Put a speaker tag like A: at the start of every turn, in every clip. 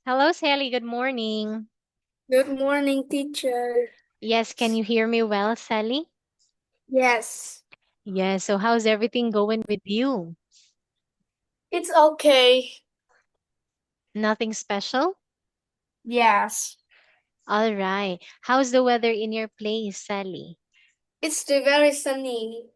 A: Hello, Sally. Good morning.
B: Good morning, teacher.
A: Yes, can you hear me well, Sally?
B: Yes,
A: Yes, so how's everything going with you?
B: it's okay.
A: Nothing special?
B: Yes,
A: All right. How's the weather in your place, Sally?
B: it's still very sunny.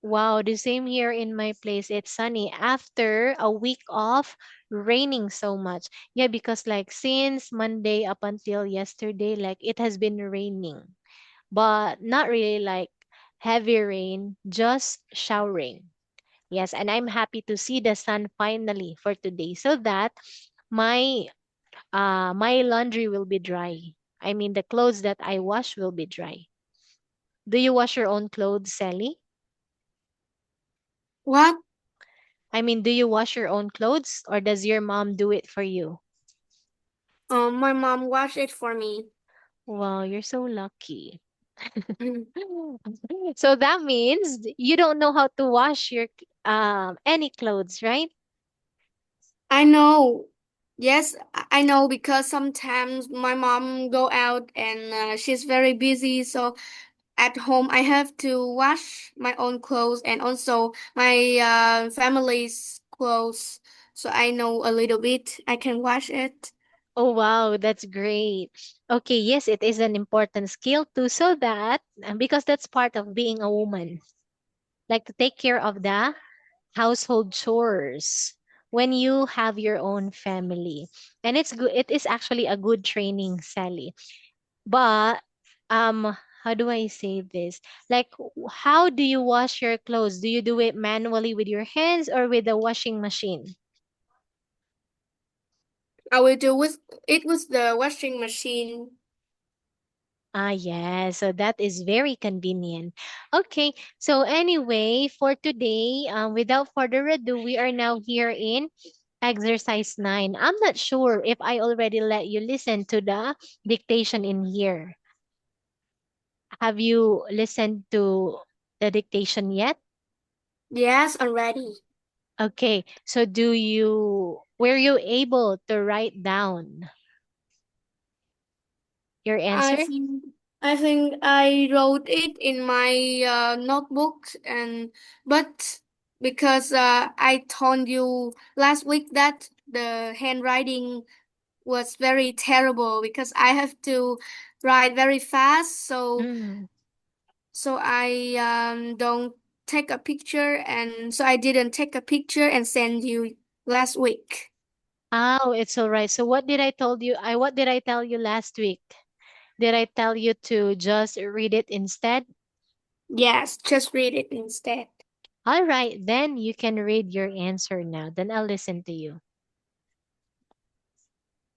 A: Wow, the same here in my place. It's sunny after a week of raining so much. Yeah, because like since Monday up until yesterday, like it has been raining, but not really like heavy rain, just showering. Yes, and I'm happy to see the sun finally for today so that my my laundry will be dry. I mean the clothes that I wash will be dry. Do you wash your own clothes, Sally?
B: What?
A: I mean, do you wash your own clothes or does your mom do it for you?
B: My mom washed it for me.
A: Wow, you're so lucky. So that means you don't know how to wash your any clothes, right?
B: I know. Yes, I know because sometimes my mom go out and she's very busy. So at home, I have to wash my own clothes and also my family's clothes. So I know a little bit. I can wash it.
A: Oh wow, that's great. Okay, yes, it is an important skill too, so that because that's part of being a woman, like to take care of the household chores when you have your own family. And it's good, it is actually a good training, Sally. But how do I say this? Like how do you wash your clothes? Do you do it manually with your hands or with the washing machine?
B: I will do with it with the washing machine.
A: Ah, yes. So that is very convenient. Okay. So anyway, for today, without further ado, we are now here in exercise 9. I'm not sure if I already let you listen to the dictation in here. Have you listened to the dictation yet?
B: Yes, already.
A: Okay. So were you able to write down your
B: I
A: answer?
B: think I think I wrote it in my notebook and but because I told you last week that the handwriting was very terrible because I have to write very fast
A: Mm.
B: so I don't take a picture and so I didn't take a picture and send you last week.
A: Oh, it's all right. So what did I tell you last week? Did I tell you to just read it instead?
B: Yes, just read it instead.
A: All right, then you can read your answer now. Then I'll listen to you.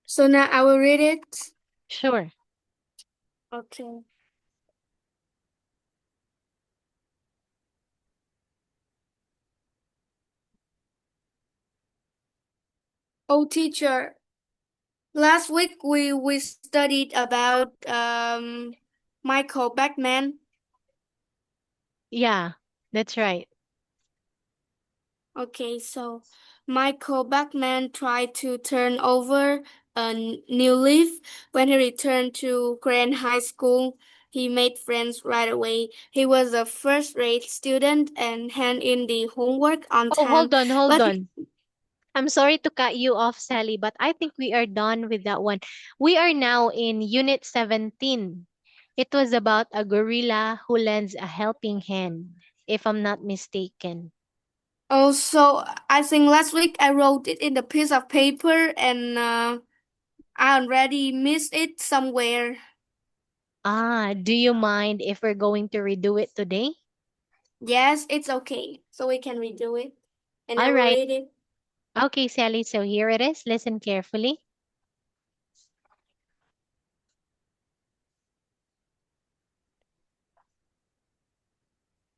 B: So now I will read it.
A: Sure.
B: Okay. Oh, teacher, last week we studied about Michael Bachman.
A: Yeah, that's right.
B: Okay, so Michael Bachman tried to turn over a new leaf when he returned to Korean high school. He made friends right away. He was a first-rate student and hand in the homework on
A: Oh,
B: time.
A: hold
B: But
A: on. I'm sorry to cut you off, Sally, but I think we are done with that one. We are now in Unit 17. It was about a gorilla who lends a helping hand, if I'm not mistaken.
B: also, I think last week I wrote it in the piece of paper and I already missed it somewhere.
A: Ah, do you mind if we're going to redo it today?
B: Yes, it's okay. So we can redo it. And I
A: All
B: will
A: right.
B: read it.
A: Okay, Sally, so here it is. Listen carefully.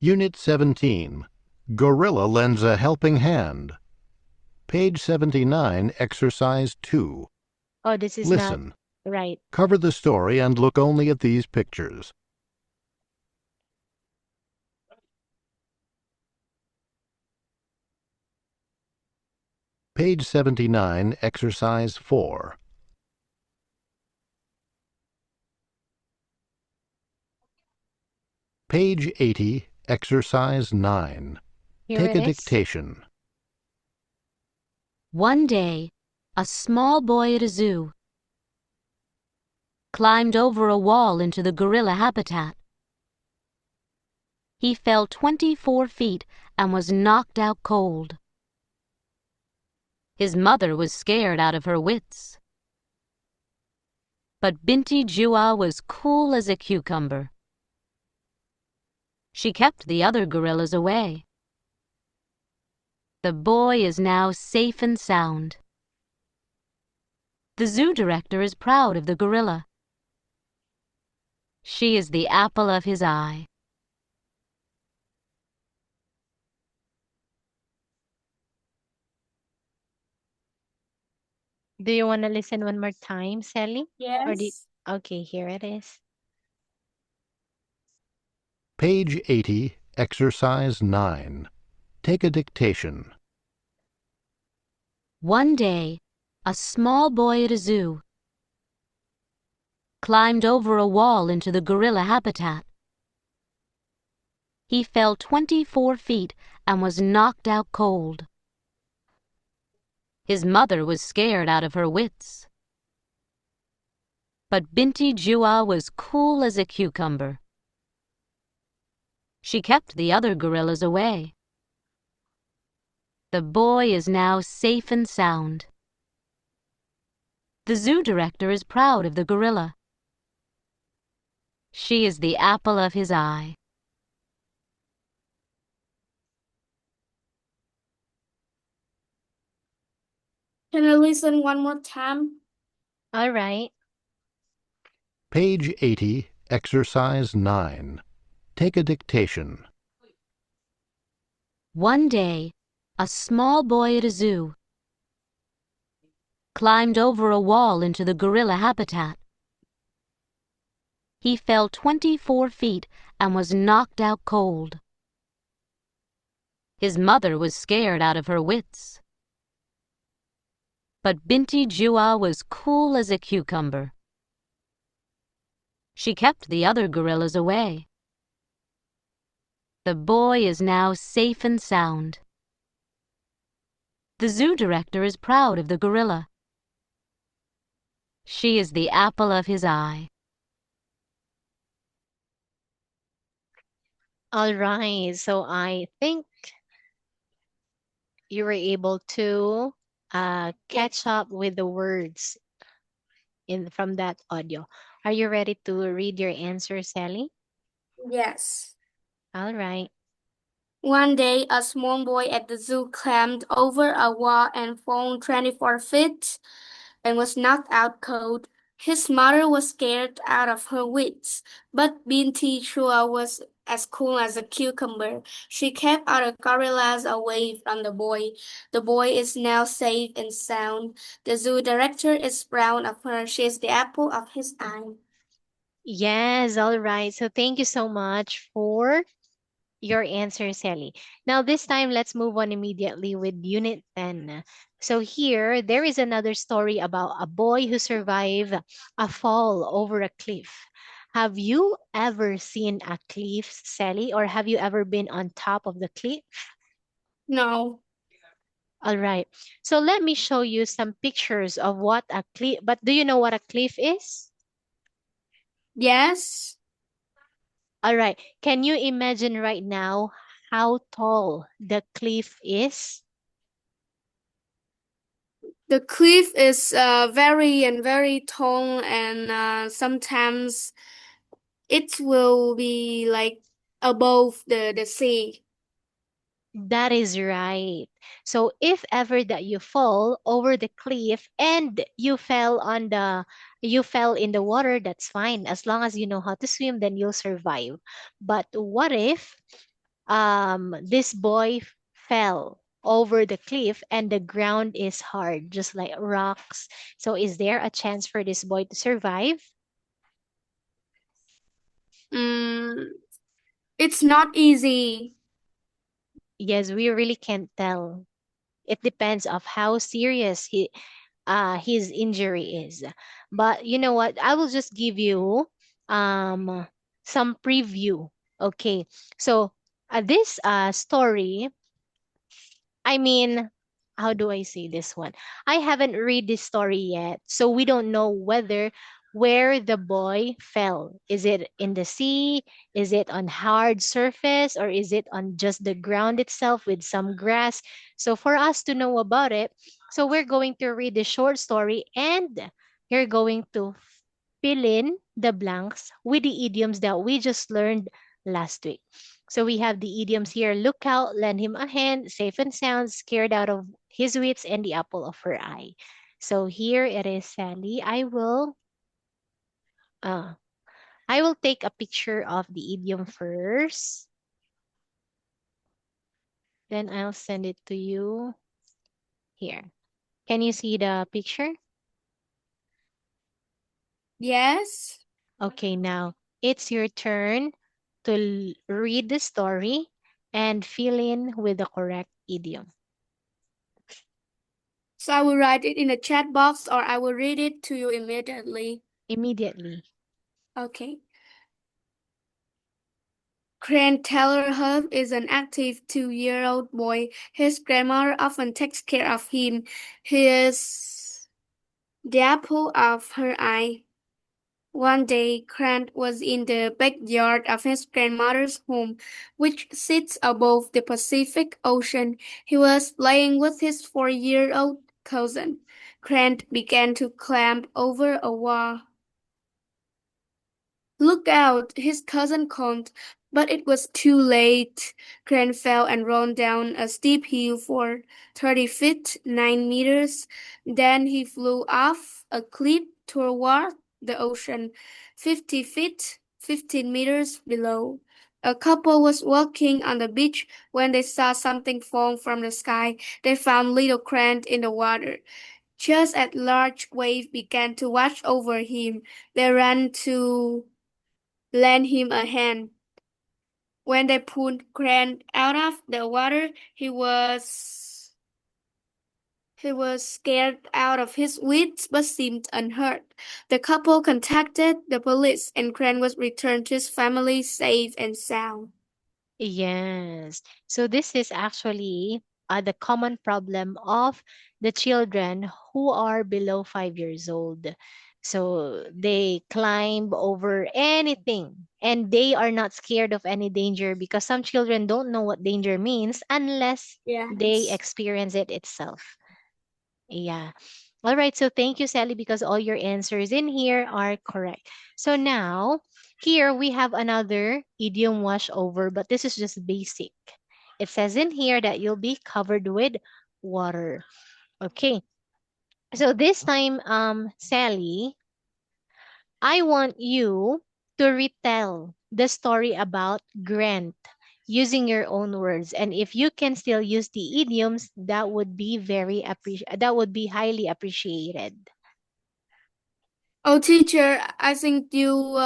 C: Unit 17. Gorilla lends a helping hand. Page 79, Exercise 2.
A: Oh, this is not
C: Listen.
A: right.
C: Cover the story and look only at these pictures. Page 79, Exercise 4. Page 80, Exercise 9.
A: Here
C: Take
A: it
C: a
A: is.
C: dictation.
D: One day, a small boy at a zoo climbed over a wall into the gorilla habitat. He fell 24 feet and was knocked out cold. His mother was scared out of her wits. But Binti Jua was cool as a cucumber. She kept the other gorillas away. The boy is now safe and sound. The zoo director is proud of the gorilla. She is the apple of his eye.
A: Do you want to listen one more time, Sally?
B: Yes.
A: Okay, here it is.
C: Page 80, Exercise 9. Take a dictation.
D: One day, a small boy at a zoo climbed over a wall into the gorilla habitat. He fell 24 feet and was knocked out cold. His mother was scared out of her wits. But Binti Jua was cool as a cucumber. She kept the other gorillas away. The boy is now safe and sound. The zoo director is proud of the gorilla. She is the apple of his eye.
B: Can I listen one more time?
A: All right.
C: Page 80, Exercise 9. Take a dictation.
D: One day, a small boy at a zoo climbed over a wall into the gorilla habitat. He fell 24 feet and was knocked out cold. His mother was scared out of her wits. But Binti Jua was cool as a cucumber. She kept the other gorillas away. The boy is now safe and sound. The zoo director is proud of the gorilla. She is the apple of his eye.
A: All right. So I think you were able to catch up with the words from that audio. Are you ready to read your answer, Sally?
B: Yes.
A: All right.
B: One day, a small boy at the zoo climbed over a wall and fell 24 feet and was knocked out cold. His mother was scared out of her wits, but Binti Chua was as cool as a cucumber. She kept other gorillas away from the boy. The boy is now safe and sound. The zoo director is proud of her. She is the apple of his eye.
A: Yes, all right. So thank you so much for your answer, Sally. Now, this time, let's move on immediately with Unit 10. So, here, there is another story about a boy who survived a fall over a cliff. Have you ever seen a cliff, Sally, or have you ever been on top of the cliff?
B: No.
A: All right. So, let me show you some pictures of what a cliff, but do you know what a cliff is?
B: Yes.
A: All right. Can you imagine right now how tall the cliff is?
B: The cliff is very tall, and sometimes it will be like above the sea.
A: That is right. So if ever that you fall over the cliff and you fell in the water, that's fine. As long as you know how to swim, then you'll survive. But what if this boy fell over the cliff and the ground is hard, just like rocks? So is there a chance for this boy to survive?
B: Mm, it's not easy.
A: Yes, we really can't tell. It depends of how serious his injury is. But you know what? I will just give you um some preview Okay, so this story, I mean, how do I say this one? I haven't read this story yet, so we don't know whether where the boy fell. Is it in the sea? Is it on hard surface? Or is it on just the ground itself with some grass? So for us to know about it, so we're going to read the short story and you're going to fill in the blanks with the idioms that we just learned last week. So we have the idioms here: look out, lend him a hand, safe and sound, scared out of his wits, and the apple of her eye. So here it is, Sally. Uh, I will take a picture of the idiom first. Then I'll send it to you here. Can you see the picture?
B: Yes.
A: Okay, now it's your turn to read the story and fill in with the correct idiom
B: So I will write it in the chat box or I will read it to you immediately.
A: immediately.
B: Okay. Grant Taylor Huff is an active 2-year-old boy. His grandmother often takes care of him. He is the apple of her eye. One day, Grant was in the backyard of his grandmother's home, which sits above the Pacific Ocean. He was playing with his 4-year-old cousin. Grant began to climb over a wall. Look out, his cousin called, but it was too late. Grant fell and rolled down a steep hill for 30 feet, 9 meters. Then he flew off a cliff toward the ocean, 50 feet, 15 meters below. A couple was walking on the beach when they saw something fall from the sky. They found little Grant in the water. Just as large wave began to wash over him, they ran to lend him a hand. When they pulled Grant out of the water, he was scared out of his wits but seemed unhurt. The couple contacted the police and Grant was returned to his family safe and sound.
A: Yes. So this is actually the common problem of the children who are below 5 years old. So they climb over anything and they are not scared of any danger because some children don't know what danger means unless they
B: Yes.
A: experience it itself. Yeah. All right. So thank you, Sally, because all your answers in here are correct. So now, here we have another idiom wash over, but this is just basic. It says in here that you'll be covered with water. Okay. So this time, Sally, I want you to retell the story about Grant using your own words. And if you can still use the idioms, that would be that would be highly appreciated.
B: Oh, teacher, I think you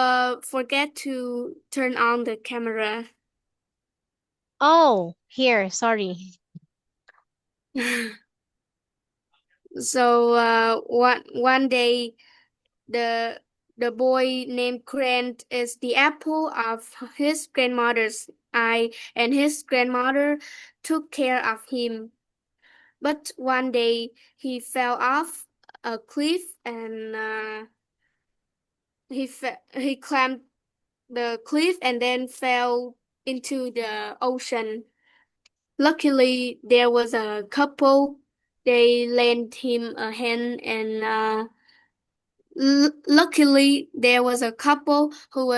B: forget to turn on the camera.
A: Oh, here, sorry.
B: So one day the the boy named Grant is the apple of his grandmother's eye, and his grandmother took care of him. But one day he fell off a cliff and he climbed the cliff and then fell into the ocean. Luckily, there was a couple. They lent him a hand and luckily, there was a couple who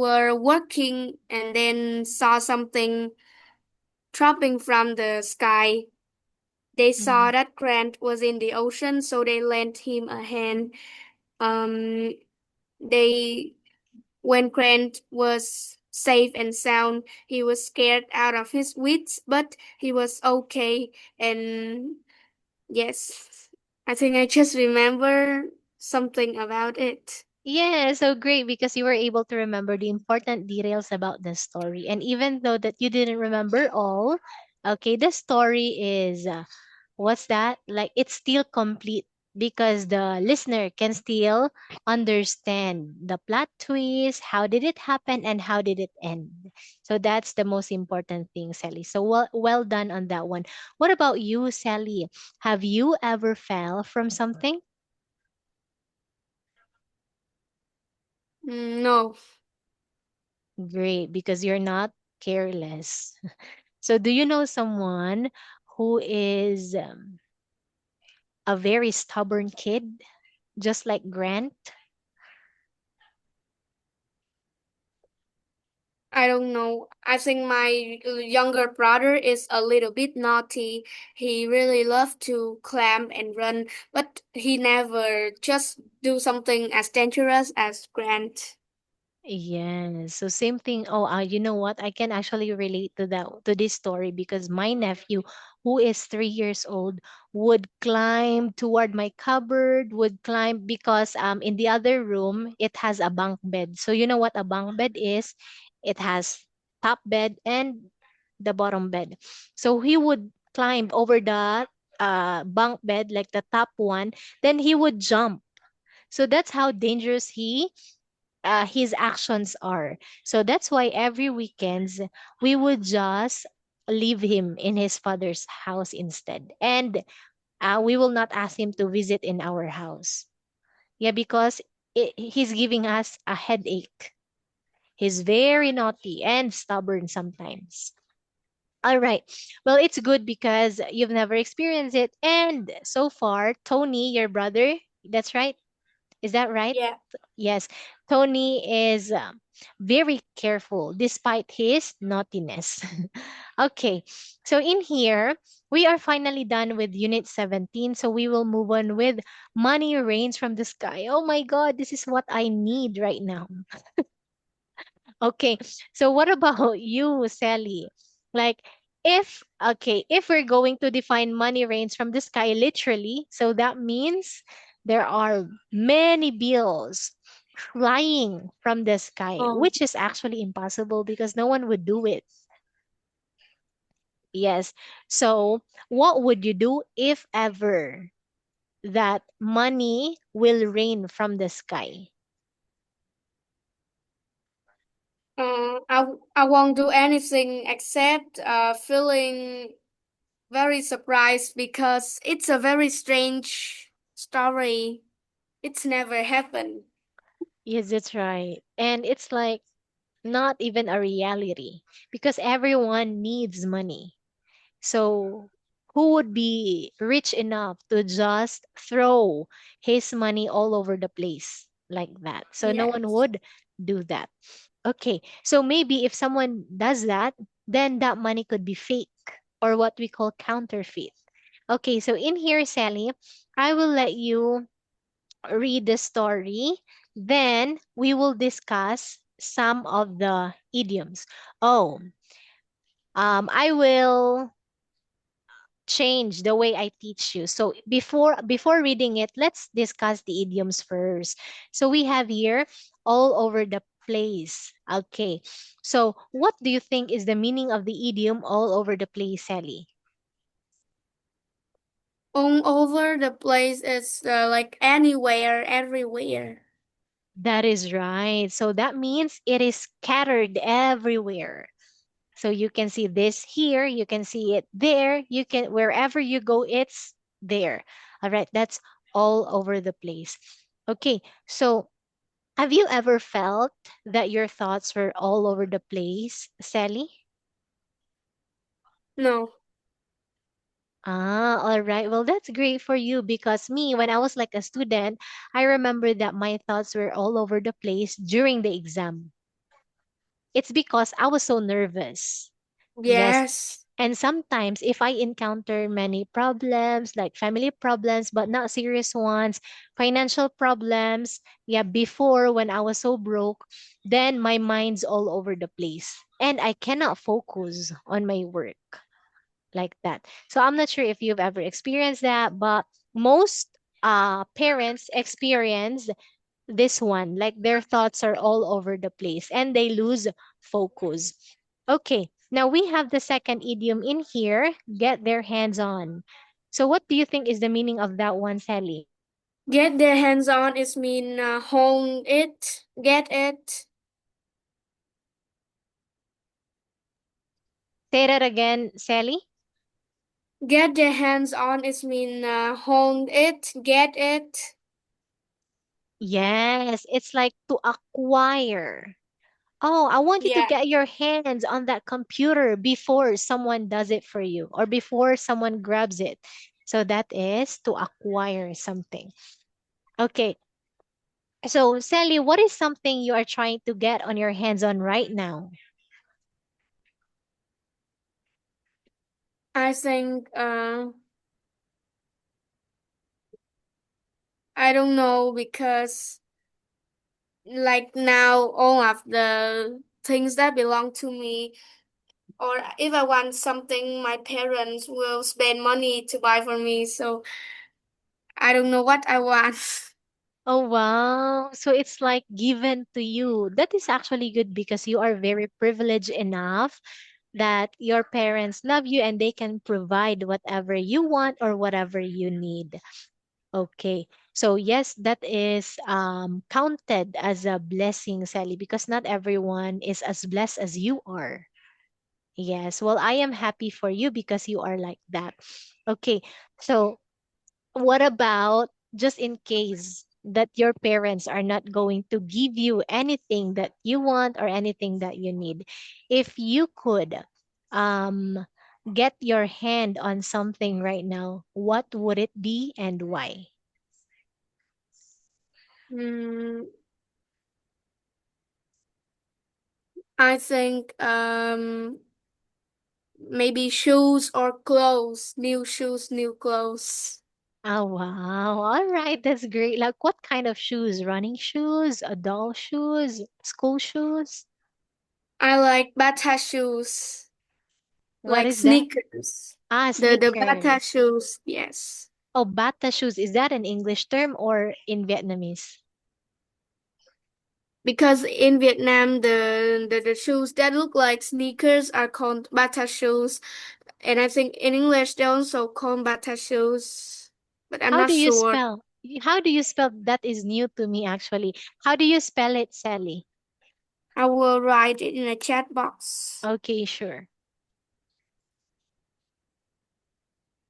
B: were working and then saw something dropping from the sky. They saw
A: Mhm.
B: that Grant was in the ocean, so they lent him a hand. Um, they when Grant was safe and sound, he was scared out of his wits, but he was okay. And yes, I think I just remember something about it.
A: Yeah, so great because you were able to remember the important details about the story. And even though that you didn't remember all, okay, the story is what's that? Like it's still complete. because the listener can still understand the plot twist, how did it happen, and how did it end. So that's the most important thing, Sally. So well done on that one. What about you, Sally? Have you ever fell from something?
B: No.
A: Great, because you're not careless. So do you know someone who is a very stubborn kid, just like Grant?
B: I don't know. I think my younger brother is a little bit naughty. He really loves to climb and run, but he never just do something as dangerous as Grant.
A: Yes. So same thing. Oh, you know what? I can actually relate to that to this story because my nephew, who is 3 years old, would climb toward my cupboard, would climb because in the other room it has a bunk bed. So you know what a bunk bed is? It has top bed and the bottom bed. So he would climb over the bunk bed, like the top one, then he would jump. So that's how dangerous his actions are. So that's why every weekends we would just leave him in his father's house instead. And we will not ask him to visit in our house. Yeah, because he's giving us a headache. He's very naughty and stubborn sometimes. All right. Well, it's good because you've never experienced it. And so far, Tony, your brother, that's right. Is that right?
B: Yeah.
A: Yes, Tony is very careful despite his naughtiness. Okay, so in here, we are finally done with Unit 17. So we will move on with Money Rains from the Sky. Oh my God, this is what I need right now. Okay, so what about you, Sally? Like, if we're going to define money rains from the sky literally, so that means there are many bills flying from the sky,
B: Oh.
A: which is actually impossible because no one would do it. Yes. So, what would you do if ever that money will rain from the sky?
B: I won't do anything except feeling very surprised because it's a very strange story. It's never happened.
A: Yes, that's right. And it's like not even a reality because everyone needs money. So, who would be rich enough to just throw his money all over the place like that? So, no one
B: Yes.
A: would do that. Okay, so maybe if someone does that, then that money could be fake or what we call counterfeit. Okay, so in here, Sally, I will let you read the story. Then we will discuss some of the idioms. Oh, I will change the way I teach you. So before reading it, let's discuss the idioms first. So we have here all over the place. Okay. So what do you think is the meaning of the idiom all over the place, Sally?
B: All over the place is like anywhere, everywhere.
A: That is right. So that means it is scattered everywhere. So you can see this here, you can see it there, you can wherever you go, it's there. All right, that's all over the place. Okay, so have you ever felt that your thoughts were all over the place, Sally?
B: No.
A: All right. Well, that's great for you because me, when I was like a student, I remember that my thoughts were all over the place during the exam. It's because I was so nervous. Yes.
B: Yes.
A: And sometimes if I encounter many problems, like family problems, but not serious ones, financial problems, yeah, before when I was so broke, then my mind's all over the place. And I cannot focus on my work like that. So I'm not sure if you've ever experienced that, but most parents experience this one, like their thoughts are all over the place and they lose focus. Okay, now we have the second idiom in here, get their hands on. So what do you think is the meaning of that one, Sally?
B: Get their hands on is mean hold it, get it.
A: Say that again, Sally.
B: Get their hands on is mean hold it, get it.
A: Yes, it's like to acquire. Oh, I want you to
B: Yeah.
A: get your hands on that computer before someone does it for you or before someone grabs it. So that is to acquire something. Okay. So, Sally, what is something you are trying to get on your hands on right now?
B: I think I don't know because like now all of the things that belong to me, or if I want something my parents will spend money to buy for me, so I don't know what I want.
A: Oh, wow. So it's like given to you. That is actually good because you are very privileged enough that your parents love you and they can provide whatever you want or whatever you need. Okay. So yes, that is counted as a blessing, Sally, because not everyone is as blessed as you are. Yes. Well, I am happy for you because you are like that. Okay. So what about just in case that your parents are not going to give you anything that you want or anything that you need? If you could um, get your hand on something right now, what would it be and why?
B: Hmm, I think maybe shoes or clothes, new shoes, new clothes.
A: Oh, wow. All right. That's great. Like what kind of shoes? Running shoes, adult shoes, school shoes?
B: I like Bata shoes,
A: What
B: like
A: is that?
B: sneakers.
A: Ah,
B: The Bata
A: sneakers.
B: shoes, yes.
A: Oh, bata shoes. Is that an English term or in Vietnamese?
B: Because in Vietnam, the shoes that look like sneakers are called Bata shoes, and I think in English they also call Bata shoes, but I'm
A: How
B: not
A: do you
B: sure.
A: spell? How do you spell? That is new to me actually. How do you spell it, Sally?
B: I will write it in a chat box.
A: Okay, sure.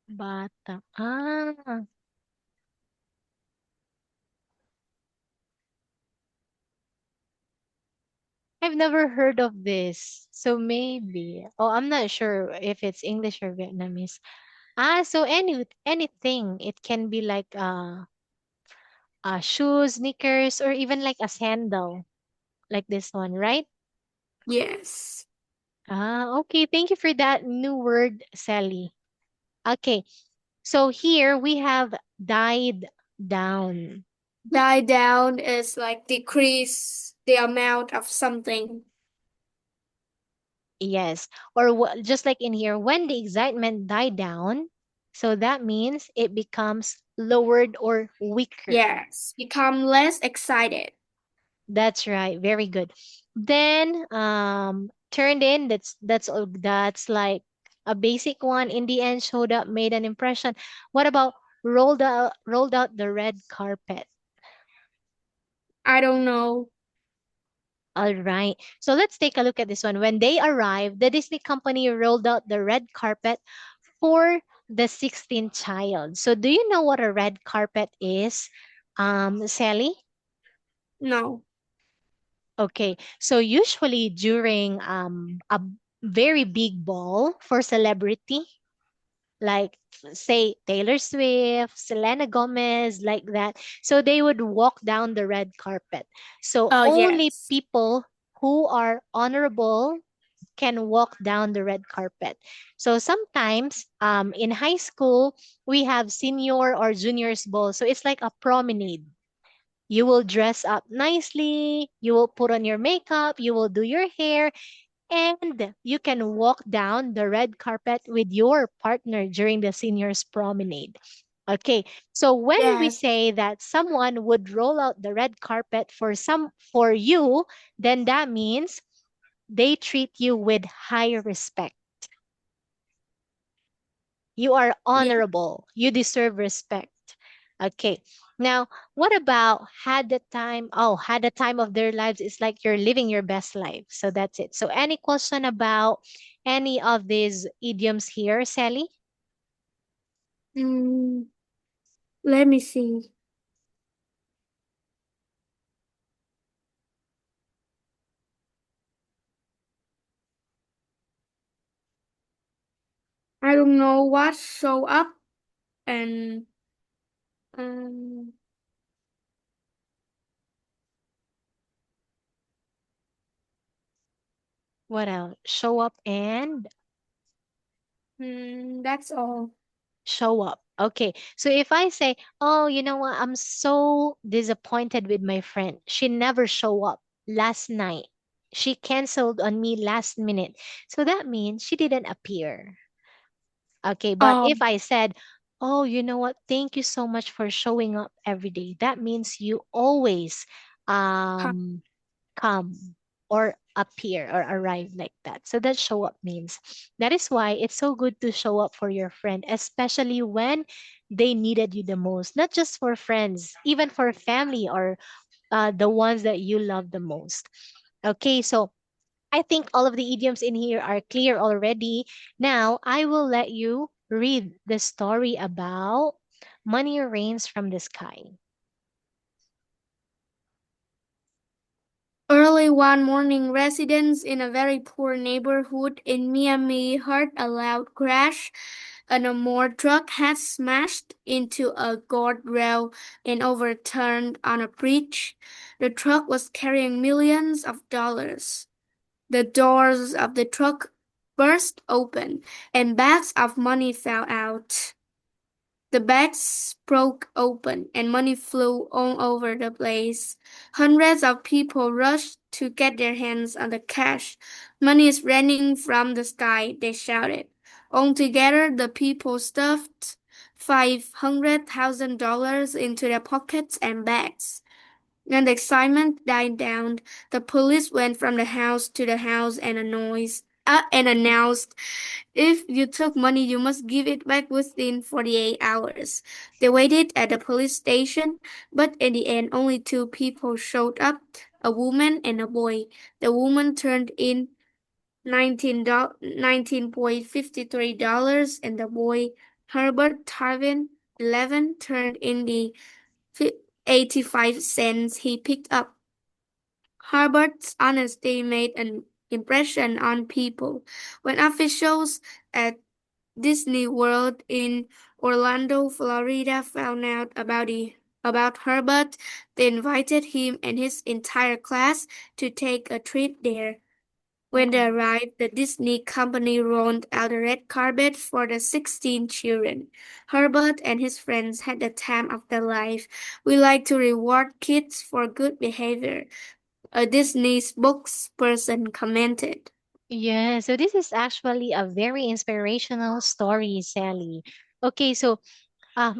A: Bata. Ah, I've never heard of this. So maybe. Oh, I'm not sure if it's English or Vietnamese. So anything. It can be like shoes, sneakers, or even like a sandal, like this one, right?
B: Yes.
A: Okay. Thank you for that new word, Sally. Okay. So here we have died down.
B: Die down is like decrease the amount of something.
A: Yes. Or just like in here, when the excitement died down, so that means it becomes lowered or weaker.
B: Yes. Become less excited.
A: That's right. Very good. Then turned in, that's like a basic one. In the end, showed up, made an impression. What about rolled out the red carpet?
B: I don't know.
A: All right. So let's take a look at this one. When they arrived, the Disney company rolled out the red carpet for the 16th child. So do you know what a red carpet is, Sally?
B: No.
A: Okay. So usually during a very big ball for celebrity, like say Taylor Swift, Selena Gomez, like that. So they would walk down the red carpet. So
B: Oh,
A: only
B: yes.
A: people who are honorable can walk down the red carpet. So sometimes in high school, we have senior or juniors ball. So it's like a promenade. You will dress up nicely, you will put on your makeup, you will do your hair, and you can walk down the red carpet with your partner during the seniors promenade. Okay, so when we
B: Yes.
A: say that someone would roll out the red carpet for you, then that means they treat you with high respect. You are
B: Yeah.
A: honorable. You deserve respect. Okay. Now, what about had the time? Oh, had the time of their lives is like you're living your best life. So that's it. So any question about any of these idioms here, Sally?
B: Mm, let me see. I don't know what show up and um
A: What else? Show up and
B: that's all.
A: show up. Okay. So if I say, "Oh, you know what? I'm so disappointed with my friend. She never show up last night. She canceled on me last minute." So that means she didn't appear. Okay, but if
B: Um,
A: I said, "Oh, you know what? Thank you so much for showing up every day." That means you always
B: ha-
A: um come or appear or arrive like that. So that show up means. That is why it's so good to show up for your friend, especially when they needed you the most. Not just for friends, even for family or the ones that you love the most. Okay, so I think all of the idioms in here are clear already. Now, I will let you read the story about money rains from the sky.
B: Early one morning, residents in a very poor neighborhood in Miami heard a loud crash, and a more truck had smashed into a guardrail and overturned on a bridge. The truck was carrying millions of dollars. The doors of the truck burst open, and bags of money fell out. The bags broke open and money flew all over the place. Hundreds of people rushed to get their hands on the cash. Money is raining from the sky, they shouted. Altogether, the people stuffed $500,000 into their pockets and bags. When the excitement died down, the police went from the house to the house and announced, if you took money, you must give it back within 48 hours. They waited at the police station, but in the end, only two people showed up, a woman and a boy. The woman turned in $19.53, and the boy, Herbert Tarvin, 11, turned in the 85 cents he picked up. Herbert's honesty made an impression on people. When officials at Disney World in Orlando, Florida found out about Herbert, they invited him and his entire class to take a trip there. When they
A: Oh.
B: arrived, the Disney company rolled out the red carpet for the 16 children. Herbert and his friends had the time of their life. We like to reward kids for good behavior, a Disney spokesperson commented.
A: Yeah, so this is actually a very inspirational story, Sally. Okay, so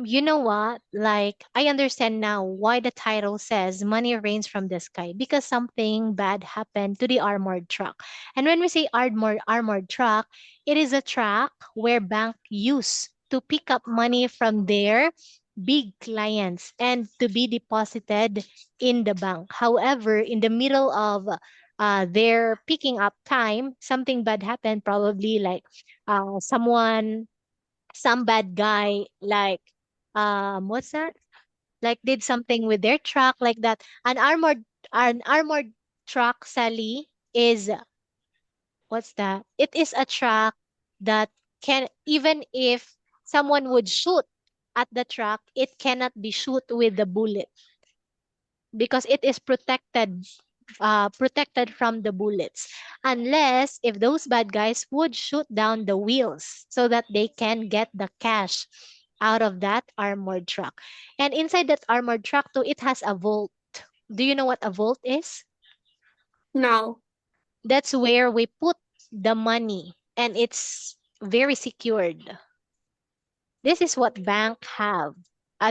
A: you know what? Like, I understand now why the title says money rains from the sky because something bad happened to the armored truck. And when we say armored truck, it is a truck where bank use to pick up money from their big clients and to be deposited in the bank. However, in the middle of their picking up time, something bad happened, probably like some bad guy like what's that, like did something with their truck like that. An armored truck, Sally, is what's that, it is a truck that can, even if someone would shoot at the truck, it cannot be shoot with the bullet because it is protected from the bullets, unless if those bad guys would shoot down the wheels so that they can get the cash out of that armored truck. And inside that armored truck too, it has a vault. Do you know what a vault is?
B: No.
A: That's where we put the money, and it's very secured. This is what bank have.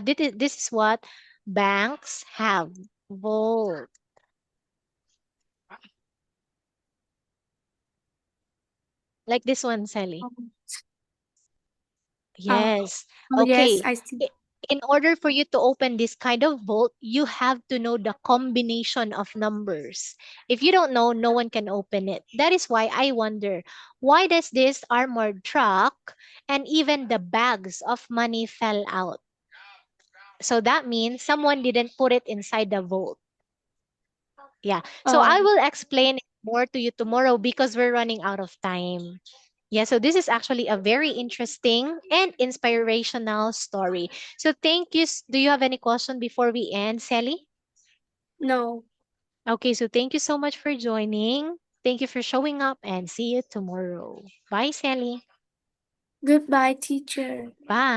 A: This is what banks have. Vault. Like this one, Sally.
B: Oh,
A: Yes.
B: oh yes,
A: Okay.
B: I see.
A: In order for you to open this kind of vault, you have to know the combination of numbers. If you don't know, no one can open it. That is why I wonder, why does this armored truck and even the bags of money fell out? So that means someone didn't put it inside the vault. Yeah. So I
B: Oh,
A: will explain it more to you tomorrow because we're running out of time. Yeah, so this is actually a very interesting and inspirational story. So thank you. Do you have any question before we end, Sally?
B: no.
A: Okay, so thank you so much for joining. Thank you for showing up and see you tomorrow. Bye, Sally.
B: Goodbye, teacher.
A: Bye.